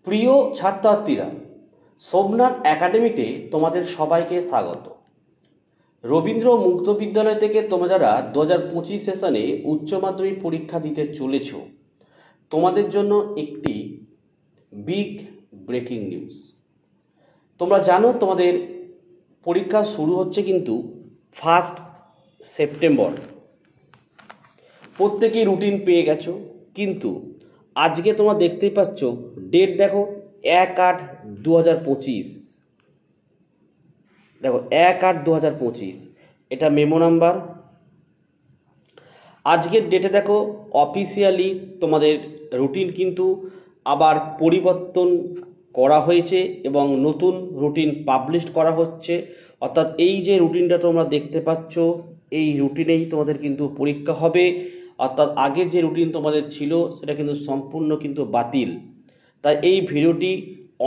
প্রিয় ছাত্রছাত্রীরা, সোমনাথ একাডেমিতে তোমাদের সবাইকে স্বাগত। রবীন্দ্র মুক্ত বিদ্যালয় থেকে তোমরা যারা 2025 সেশনে উচ্চ মাধ্যমিক পরীক্ষা দিতে চলেছ, তোমাদের জন্য একটি বিগ ব্রেকিং নিউজ। তোমরা জানো তোমাদের পরীক্ষা শুরু হচ্ছে কিন্তু 1 সেপ্টেম্বর। প্রত্যেকেই রুটিন পেয়ে গেছো, কিন্তু আজকে তোমরা দেখতেই পাচ্ছ ডেট দেখো 1/8/2025। দেখো 1/8/2025, এটা মেমো নাম্বার। আজকের ডেটে দেখো অফিসিয়ালি তোমাদের রুটিন কিন্তু আবার পরিবর্তন করা হয়েছে এবং নতুন রুটিন পাবলিশ করা হচ্ছে। অর্থাৎ এই যে রুটিনটা তোমরা দেখতে পাচ্ছ, এই রুটিনেই তোমাদের কিন্তু পরীক্ষা হবে। অর্থাৎ আগে যে রুটিন তোমাদের ছিল সেটা কিন্তু সম্পূর্ণ কিন্তু বাতিল। তাই এই ভিডিওটি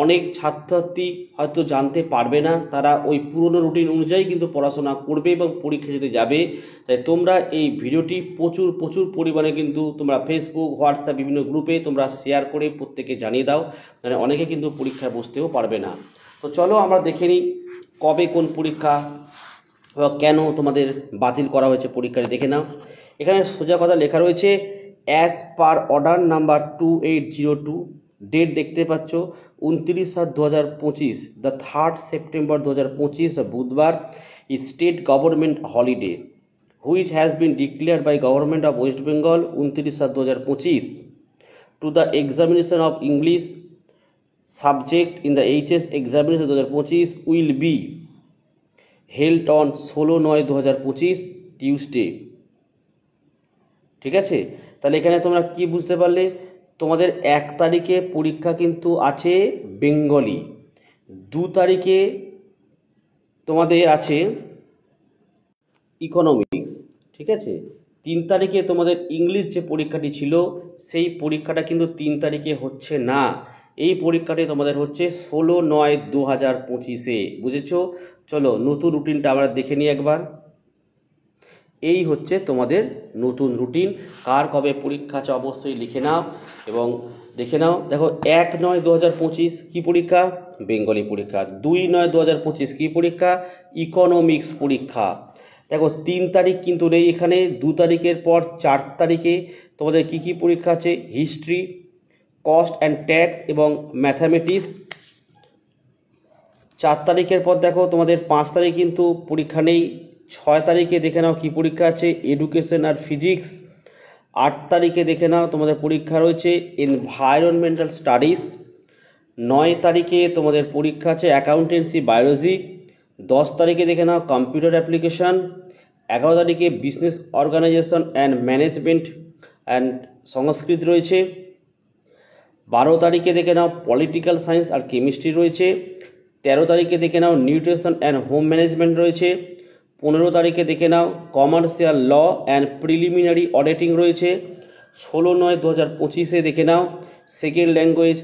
অনেক ছাত্রছাত্রী হয়তো জানতে পারবে না, তারা ওই পুরনো রুটিন অনুযায়ী কিন্তু পড়াশোনা করবে এবং পরীক্ষা দিতে যাবে। তাই তোমরা এই ভিডিওটি প্রচুর পরিমাণে কিন্তু তোমরা ফেসবুক, হোয়াটসঅ্যাপ বিভিন্ন গ্রুপে তোমরা শেয়ার করে প্রত্যেকে জানিয়ে দাও, মানে অনেকে কিন্তু পরীক্ষায় বসতেও পারবে না। তো চলো আমরা দেখে নিই কবে কোন পরীক্ষা বা কেন তোমাদের বাতিল করা হয়েছে পরীক্ষাটি দেখে নাও। এখানে সোজা কথা লেখা রয়েছে, as per order number 2802, date দেখতে পাচ্ছ 29/7/2025, দ্য 3rd সেপ্টেম্বর 2025 বুধবার, state government holiday which has been declared by government of West Bengal 29/7/2025 to the examination of English subject in the HS examination 2025 will be held on 16/9/2025 Tuesday. ঠিক আছে, তাহলে এখানে তোমরা কি বুঝতে পারলে? তোমাদের 1 তারিখে পরীক্ষা কিন্তু আছে বেঙ্গলি, 2 তারিখে তোমাদের আছে ইকোনমিক্স, ঠিক আছে, 3 তারিখে তোমাদের ইংলিশ যে পরীক্ষাটি ছিল সেই পরীক্ষাটা কিন্তু 3 তারিখে হচ্ছে না। এই পরীক্ষাটি তোমাদের হচ্ছে 16/9/2025-এ। বুঝেছো? চলো নতুন রুটিনটা আমরা দেখে নিই একবার। এই হচ্ছে তোমাদের নতুন রুটিন। কার কবে পরীক্ষা আছে অবশ্যই লিখে নাও এবং দেখে নাও। দেখো 1/9/2025 কি পরীক্ষা? বেঙ্গলি পরীক্ষা। 2/9/2025 কি পরীক্ষা? ইকোনমিক্স পরীক্ষা। দেখো 3 তারিখ কিন্তু নেই এখানে, 2 তারিখের পর 4 তারিখে তোমাদের কি কি পরীক্ষা আছে? হিস্ট্রি, কস্ট অ্যান্ড ট্যাক্স এবং ম্যাথামেটিক্স। 4 তারিখের পর দেখো তোমাদের 5 তারিখ কিন্তু পরীক্ষা নেই। 6 তারিখে দেখে নাও কি পরীক্ষা আছে? এডুকেশন আর ফিজিক্স। 8 তারিখে দেখে নাও তোমাদের পরীক্ষা রয়েছে এনভায়রনমেন্টাল স্টাডিজ। 9 তারিখে তোমাদের পরীক্ষা আছে অ্যাকাউন্টেন্সি বায়োলজি। 10 তারিখে দেখে নাও কম্পিউটার অ্যাপ্লিকেশন। 11 তারিখে business organisation and management and Sanskrit রয়েছে। 12 তারিখে দেখে নাও পলিটিক্যাল সায়েন্স আর কেমিস্ট্রি রয়েছে। 13 তারিখে দেখে নাও নিউট্রিশন অ্যান্ড হোম ম্যানেজমেন্ট রয়েছে। 15 তারিখে দেখে নাও commercial law and preliminary auditing রয়েছে। 16/9/2025-এ দেখে নাও সেকেন্ড ল্যাঙ্গুয়েজ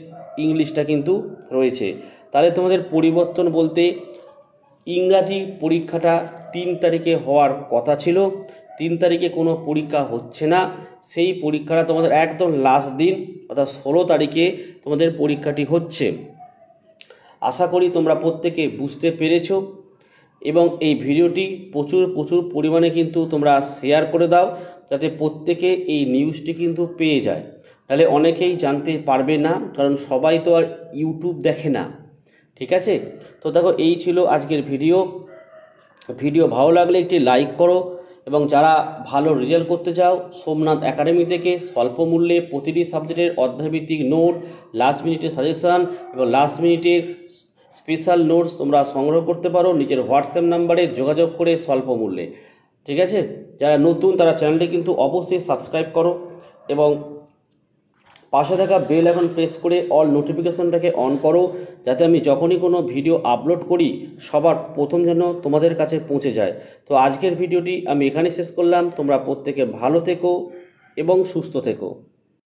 ইংলিশটা কিন্তু রয়েছে। তাহলে তোমাদের পরিবর্তন বলতে ইংরাজি পরীক্ষাটা 3 তারিখে হওয়ার কথা ছিল, 3 তারিখে কোনো পরীক্ষা হচ্ছে না। সেই পরীক্ষাটা তোমাদের একদম লাস্ট দিন অর্থাৎ 16 তারিখে তোমাদের পরীক্ষাটি হচ্ছে। আশা করি তোমরা প্রত্যেকে বুঝতে পেরেছো এবং এই ভিডিওটি প্রচুর পরিমাণে কিন্তু তোমরা শেয়ার করে দাও, যাতে প্রত্যেকে এই নিউজটি কিন্তু পেয়ে যায়। তাহলে অনেকেই জানতে পারবে না, কারণ সবাই তো আর ইউটিউব দেখে না। ঠিক আছে, তো দেখো এই ছিল আজকের ভিডিও ভালো লাগলে একটি লাইক করো এবং যারা ভালো রেজাল্ট করতে চাও সোমনাথ একাডেমি থেকে স্বল্প মূল্যে প্রতিটি সাবজেক্টের অধ্যায়ভিত্তিক নোট, লাস্ট মিনিটের সাজেশান এবং লাস্ট মিনিটের স্পেশাল নোটস তোমরা সংগ্রহ করতে পারো নিজের হোয়াটসঅ্যাপ নাম্বারে যোগাযোগ করে স্বল্প মূল্যে। ঠিক আছে, যারা নতুন তারা চ্যানেলটি কিন্তু অবশ্যই সাবস্ক্রাইব করো এবং পাশে থাকা বেল আইকন প্রেস করে অল নোটিফিকেশনটাকে অন করো, যাতে আমি যখনই কোনো ভিডিও আপলোড করি সবার প্রথম যেন তোমাদের কাছে পৌঁছে যায়। তো আজকের ভিডিওটি আমি এখানে শেষ করলাম। তোমরা প্রত্যেকে ভালো থেকো এবং সুস্থ থেকো।